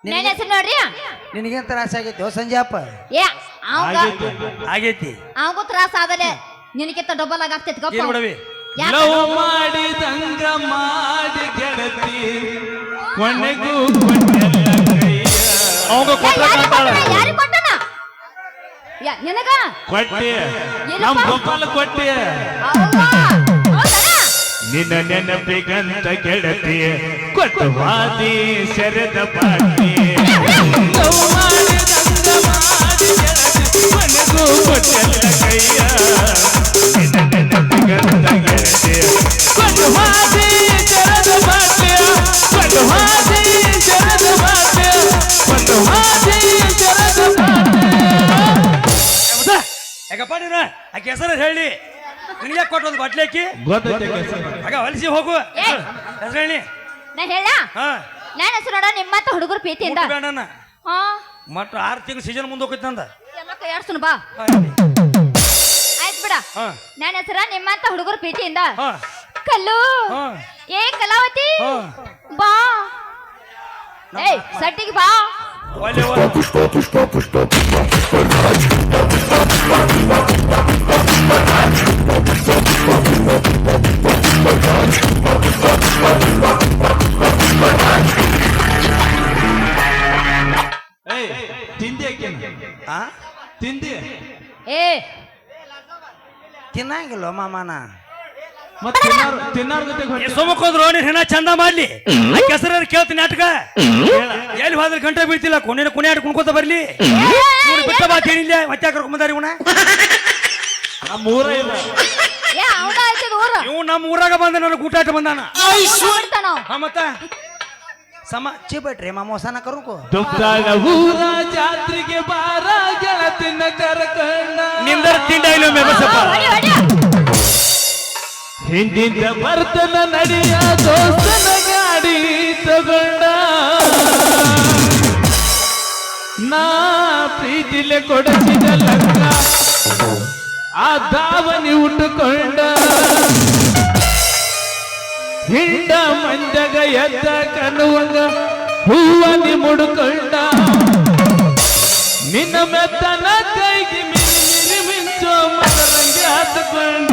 ನನ್ನ ಹೆಸರು ನೋಡ್ರಿ. ನಿನಗೇನ್ ತ್ರಾಸ ಆಗೈತಿ ಸಂಜಯಪ್ಪ? ಏ ಅವಂಗ ಆಗೈತಿ. ಅವಂಗೂ ತ್ರಾಸ ಆಗಲೆ, ನಿನಗಿಂತ ಡಬಲ್ ಆಗಿ ಆಗ್ತೈತಿ. ಗಪ್ಪ ಬಿಡವಿ. ಲವ್ ಮಾಡಿದಂಗ ಮಾಡಿ ಗೆಳತಿ ಕೊನೆಗೂ ಅವಂಗ ಯಾರಿಗೆ ಕೊಟ್ಟನ? ನಿನಗ ಕೊಟ್ಟೆ, ನಮ್ ಗೋಪಾಲ ಕೊಟ್ಟೆ. ನಿನ್ನ ನೆನಪಿಗಂತ ಗೆಳತಿ ಕೊಟ್ಟವಾದಿ ಸೆರೆದ ಪಾಟಿ. ಲವ್ ಮಾಡಿದಂಗ ಮಾಡಿ ಗೆಳತಿ ಕೊನೆಗೂ ಕೊಟ್ಟೆಲ್ಲ ಕೈಯ. ನಿನ್ನ ನೆನಪಿಗಂತ ಗೆಳತಿ ಕೊಟ್ಟವಾದಿ ಸೆರೆದ ಪಾಟಿ. ಕೊಟ್ಟವಾದಿ ಸೆರೆದ ಪಾಟಿ. ಕೊಟ್ಟವಾದಿ ಸೆರೆದ ಪಾಟಿ. ಯಾಕಪ್ಪ ನೀನು ಆಕೆ ಹೆಸರು ಹೇಳಿ. ನಿನಗೆ ಕೊಟ್ಟೊಂದು ಬಾಟ್ಲಿ ಹಾಕಿ ಆಗ ಹೊಲಿಸಿ ಹೋಗು. ಹೆಸರು ಹೇಳಿ. ನಾ ಹೇಳ ನನ್ನ ಹೆಸರು ನೋಡ. ನಿಮ್ಮಂತ ಹುಡುಗರು ಪ್ರೀತಿಯಿಂದ ಬೇಡ ಮಟ್ಟ 6 ತಿಂಗಳು ಸೀಸನ್ ಮುಂದೆ ಹೋಗ್ತೈತಿ ನಂದ. ಎಲ್ಲ ಕೈಯಾಡ್ಸುನು ಬಾ. ಆಯ್ತು ಬಿಡ. ನನ್ನ ಹೆಸರ ನಿಮ್ಮಂತ ಹುಡುಗರು ಪ್ರೀತಿಯಿಂದ ಕಲ್ಲು. ಏ ಕಲಾವತಿ ಬಾ. ಏಯ್ ಸಟ್ಟಿಗೆ ಬಾ. ತಿಂದಿ ತಿಂದಿ ಏ ತಿನ್ನಂಗಿಲ್ಲ ಮಾಮಾನ. ಮತ್ತೆ ತಿನ್ನಾರ ಜೊತೆ ಸೋಮಕ್ಕೋದ್ರು ನೀನ್ ಹೆಣ ಚಂದ ಮಾಡ್ಲಿ. ಕೆಸರ ಕೇಳ್ತೀನಿ ನಾಟಕ ಎಲ್ಲಿ ಹೋದ್ರೆ ಗಂಟೆ ಬೀಳ್ತಿಲ್ಲ. ಕೊನೆ ಕುಣೆ ಆಡ್ ಕುಣ್ಕೋತ ಬರ್ಲಿ. ಬಿಟ್ಟ ಬಾತ್ ಏನಿಲ್ಲ. ಮತ್ತೆ ಕರ್ಕೊಂಬಂದಾರಿ ಇವನ. ನಮ್ಮೂರ ಇಲ್ಲ. ಇವ್ ನಮ್ಮ ಊರಾಗ ಬಂದ ನನಗೆ ಊಟಾಟ ಬಂದಾನ. ಮತ್ತ ಸಮ ಚಿಬಟ್ರಿ ಮಾಮೋಸನ ಕರ್ಕೋ. ದುಃಖದ ಊರ ಜಾತ್ರೆಗೆ ಬಾರ ಗೆಳತಿನ ಕರ್ಕಂಡ. ನಿಂದರ ತಿಂಡ ಇಲ್ಲ ಮೇಬಸಪ್ಪ. ಹಿಂದಿಂದ ಬರ್ತನ ನಡಿಯ ದೋಸ್ತನ ಗಾಡಿ ತಗೊಂಡ. ನಾ ಪ್ರೀತಿಲೆ ಕೊಡಿಸಿದ ಲಂಗ ಆ ದಾವನಿ ಉಟ್ಟುಕೊಂಡ. ಹಿಂಡ ಮಂಜಗ ಎದ್ದ ಕಣ್ಣುವಂಗ ಹೂವನಿ ಮುಡುಕೊಂಡ. ನಿನ್ನ ಮೆತ್ತನ ಕೈಗೆ ಮಿರಿ ಮಿರಿ ಮಿಂಚೋ ಮನರಂಗೆ ಹತ್ತಕೊಂಡ.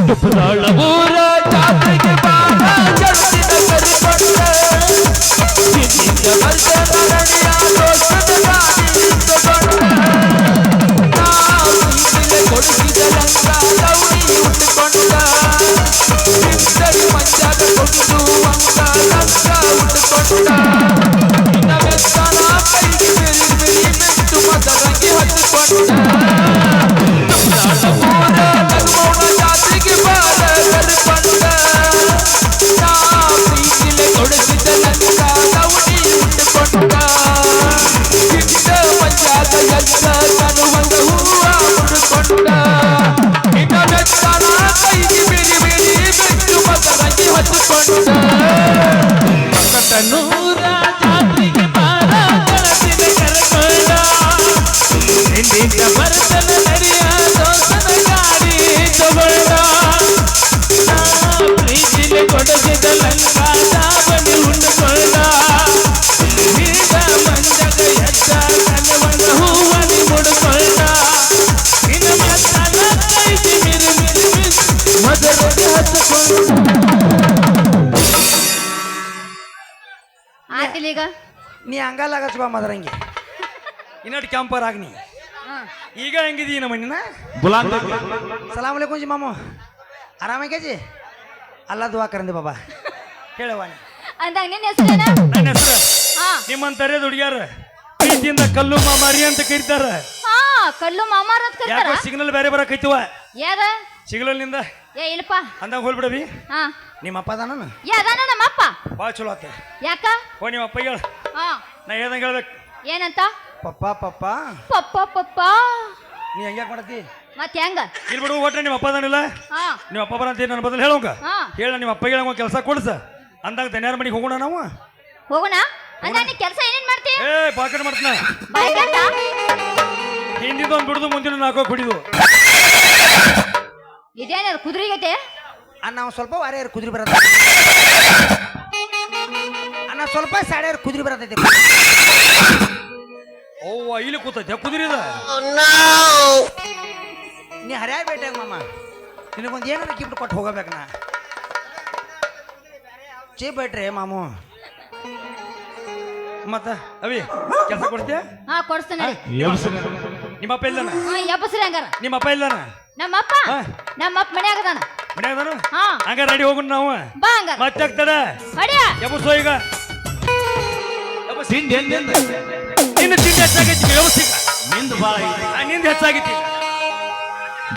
ತುಪ್ಪದಾಳ ಊರ ಜಾತ್ರೆಗೆ ಬಾರ ಗೆಳತಿನ ಕರಿಕೊಂಡ. ಹಿಂದಿಂದ ಬರ್ತನ ನಡಿಯ ದೋಸ್ತನ ಗಾಡಿ ತಗೊಂಡ. ನಾ ಪ್ರೀತಿಲೆ ಕೊಡಿಸಿದ ಲಂಗ ಲೌಡಿ ಉಟ್ಟುಕೊಂಡ. ಹಿಂದರಿ ಮಂಜಾಗ ಕೊಟ್ಟು ಅಂಗ ಲಂಗ ಉಟ್ಟುಕೊಂಡ. ನಿನ್ನ ಬೆತ್ತನ ಕೈಗೆ ಮಿರಿ ಮಿರಿ ಮಿಂಚು ಮದರಂಗಿ ಹತ್ತಿಕೊಂಡ. ತುಪ್ಪದಾಳ ಊರ ಲಗ್ಮೋಣ ಜಾತ್ರೆಗೆ ಬಾರ ಕರಿಕೊಂಡ. ನಾ ಪ್ರೀತಿಲೆ ಕೊಡಿಸಿದ ಲಂಗ ಲೌಡಿ ಉಟ್ಟುಕೊಂಡ. ಹಿಂದ ಮಂಜಾಗ ಎದ್ದ ಕನುವಂಗ ಹೂವ ಮುಡುಕೊಂಡ. ನಿನ್ನ ಬೆತ್ತನ ಕೈಗೆ ಮಿರಿ ಮಿರಿ ಮಿಂಚು ಮದರಂಗಿ ಹತ್ತಿಕೊಂಡ. ನೂರ ಜಾತ್ರೆಗೆ ಬಾರ ಗೆಳತಿನ ಕರ್ಕೊಂಡ. ಹಿಂದಿಂದ ಬರ್ತನ ನಡಿಯ ದೋಸ್ತನ ಗಾಡಿ ತಗೊಂಡ. ನಾ ಪ್ರೀತಿಲೆ ಕೊಡಿಸಿದ ಲಂಗ ದಾವಣಿ ಉಂಡುಕೊಂಡ. ಹಿಂದ ಮಂಜಗ ಎದ್ದ ಕನವಂಗ ಹೂವನಿ ಮುಡುಕೊಂಡ. ನಿನ್ನ ಮೆತ್ತನ ಕೈಗೆ ಮಿರಿ ಮಿರಿ ಮಿಂಚು ಮದರಂಗಿ ಹತ್ತಿಕೊಂಡ. ಆತಿಲ್ಲ ಈಗ ನೀ ಹಂಗಲ್ಲ ಆಗಸ್ಬಾ ಮದರಂಗಿ. ಇನ್ನೊಟ್ಟು ಕ್ಯಾಂಪರ್ ಆಗ್ನಿ. ಈಗ ಹೆಂಗಿದೀ ನಮ್ಮ ನಿನ್ನ? ಸಲಾಮ್ ಅಲೈಕುಂ ಜಿ ಮಾಮು. ಆರಾಮಾಗಿ ಜಿ? ಅಲ್ಲ ದುವಾ ಕರಂದಿ ಬಾಬಾ. ಹೇಳವಾಣಿ ಅಂದಾಗ ನಿನ್ನ ಹೆಸರೇನ? ನನ್ನ ಹೆಸರು ನಿಮ್ಮಂತಾರೆ ಹುಡುಗ್ಯಾರ ಪ್ರೀತಿಯಿಂದ ಕಲ್ಲು ಮಾಮಾರಿ ಅಂತ ಕರೀತಾರ. ಕಲ್ಲು ಮಾಮಾರ ಅಂತ ಕರೀತಾರ. ಯಾಕೋ ಸಿಗ್ನಲ್ ಬೇರೆ ಬರಕೈತಿವ. ಯಾದ ಸಿಗ್ನಲ್ನಿಂದ ಏ ಇಲ್ಲಪ್ಪ ಅಂದಾಗ ಹೋಗ್ಬಿಡವಿ. ನಿಮ್ಮ ಅಪ್ಪ ಅದಾನ? ಯಾದಾನ ನಮ್ಮ ಅಪ್ಪ. ಭಾಳ ಚಲೋ ಆತ. ಯಾಕ? ಓ ನಿಮ್ಮ ಅಪ್ಪ ಹೇಳ. ನಾ ಹೇಳ್ದಂಗೆ ಹೇಳ್ಬೇಕು. ಏನಂತ? ಪಪ್ಪ ಪಪ್ಪ ಪಪ್ಪ ಪಪ್ಪ. ನೀ ಹೆಂಗ್ಯಾಕೆ ಮಾಡತ್ತಿ? ಮತ್ತೆ ಹೆಂಗ? ಇಲ್ಲಿ ಬಿಡು ಒಟ್ರೆ ನಿಮ್ಮ ಅಪ್ಪ ಅದಾನಿಲ್ಲ. ನಿಮ್ಮ ಅಪ್ಪ ಬರಂತ ನನ್ನ ಬದಲು ಹೇಳೋಂಗ ಹೇಳ. ನಿಮ್ಮ ಅಪ್ಪ ಹೇಳಂಗ ಕೆಲಸ ಕೊಡ್ಸ ಅಂದಾಗ ಧನ್ಯಾರ ಮನೆಗೆ ಹೋಗೋಣ ನಾವು. ಹೋಗೋಣ ಅಂದಾಗ ನೀ ಕೆಲಸ ಏನೇನ್ ಮಾಡ್ತಿ? ಏ ಬಾಕಟ್ ಮಾಡ್ತಾನ. ಹಿಂದಿದ್ದು ಒಂದು ಬಿಡುದು ಮುಂದಿನ ನಾಲ್ಕೋ ಕುಡಿದು. ಇದೇನ ಕುದುರೆಗೈತೆ? ಅಣ್ಣ ನಾವು ಸ್ವಲ್ಪ ವಾರ್ಯಾರು ಕುದುರೆ ಬರತ್ತ ಅಣ್ಣ ಸ್ವಲ್ಪ ಸಾಡ್ಯಾರು ಕುದುರೆ ಬರತೈತಿ ಅವ್ವ ಇಲ್ಲಿ ಕೂತೈತೆ ಕುದುರಿದ ನೀ ಹರ್ಯಾಗ ಬೇಟಾಗ ಮಾಮ ನಿನಗೊಂದು ಏನಾರ ಗಿಫ್ಟ್ ಕೊಟ್ಟು ಹೋಗಬೇಕು ನಾ ಚೀಪ್ ಬೇಟ್ರಿ ಮಾಮು ಮತ್ತ ಅವಿ ಕೆಲಸ ಕೊಡ್ತೀಯ ಹಾ ಕೊಡ್ಸ್ತೇನೆ ನಿಮ್ಮ ಅಪ್ಪ ಇಲ್ದಾನ ಎಬ್ಬಸ್ರಿ ಹಂಗಾರ ನಿಮ್ಮ ಅಪ್ಪ ಇಲ್ದಾನ ನಮ್ಮಪ್ಪ ಹಾ. ನಮ್ಮಪ್ಪ ಮನ್ಯಾಗ ಅದಾನ ಮನ್ಯಾಗದಾನು ಹಾ ಹಂಗ ರೆಡಿ ಹೋಗುಣ ನಾವು ಬಾ ಹಂಗಾರ ಮತ್ತೆ ಆಗ್ತದ ಹೊಡಿಯ ಎಬ್ಬಸೋ ಈಗ ನಿನ್ನ ತಿಂಡಿ ಹೆಚ್ಚಾಗೈತಿ ವ್ಯವಸ್ಥಿತ ನಿಂದು ಬಾಳ ನಿಂದ ಹೆಚ್ಚಾಗೈತಿ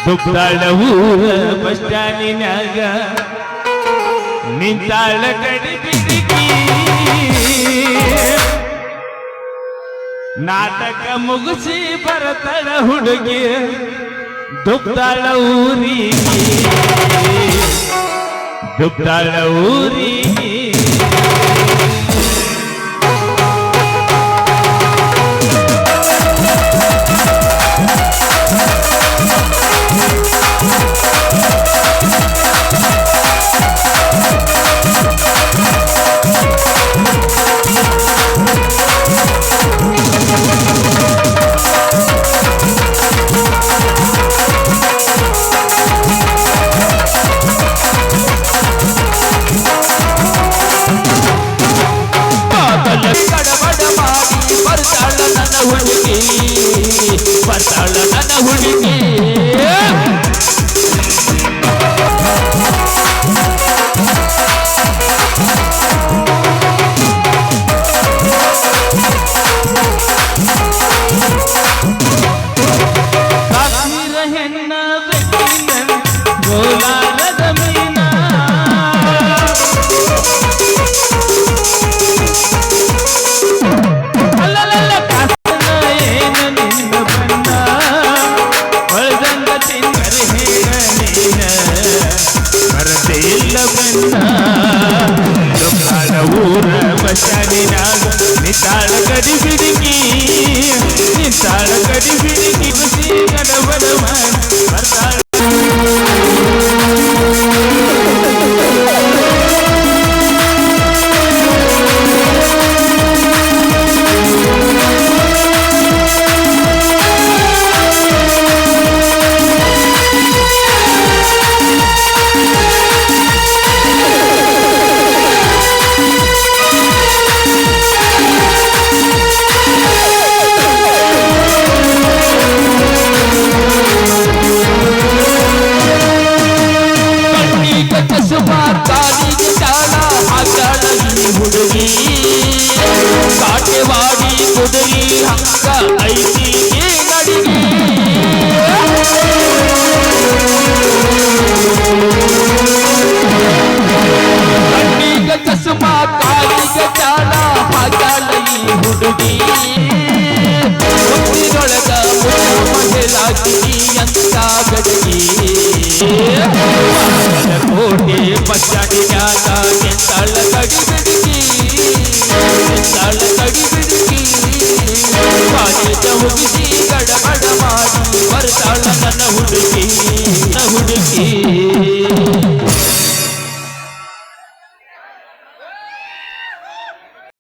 ದುಗ್ದಾಳ ಊರ ಬಸ್ ಸ್ಟ್ಯಾಂಡಿನ್ಯಾಗ ನಿಂತಾಳ ಕಡಿ ಬಿಡಿಗಿ ನಾಟಕ ಮುಗಿಸಿ ಬರತಳ ಹುಡುಗಿ ದುಗ್ದಾಳ ಊರಿಗೆ ದುಗ್ದಾಳ ಊರಿಗೆ ಬರ್ತಾಳ ನನ್ನ ಹುಡುಗಿ ಕಾಶ್ಮೀರ ಹೆಣ್ಣ ಬೆಕ್ಕಿನ ಗೋಲಾರದ ಮೀನ ಅಲ್ಲಲ್ಲ ಊರ ಬಸ್ಟಾನಿನಾಗ ನಿಂತಾಳ ಗಡಿ ಬಿಡಿಗಿ ನಿಂತಾಳ ಗಡಿ ಬಿಡಿಗಿ ಬಸಿ ಗಡಬಡ ಬರ್ತಾಳ ಹುಡುಗಿ ಕಾಟೆವಾಡಿ ಕುದುರಿ ಹಂಗ ಐತಿ ನಡಿಗೆ ಕಣ್ಣಿಗ ಚಸ್ಮ ಕಾಲಿಗ ಚಾಳ ಹಾಗಾಳ ಈ ಹುಡುಗಿ ಮುತ್ತಿನೊಳಗ ಮಹಿಳಾಗಿ ಅಂತ ಗಡಗಿ ಕೋಟೆ ಬಚ್ಚಾಡಿಯಾಗ ನಿಂತಾಳ ಕಡಿ ಬಿಡಿಗಿ ನಿಂತಾಳ ಕಡಿ ಬಿಡಿಗಿ ಕಾಲೇಜ ಮುಗಿಸಿ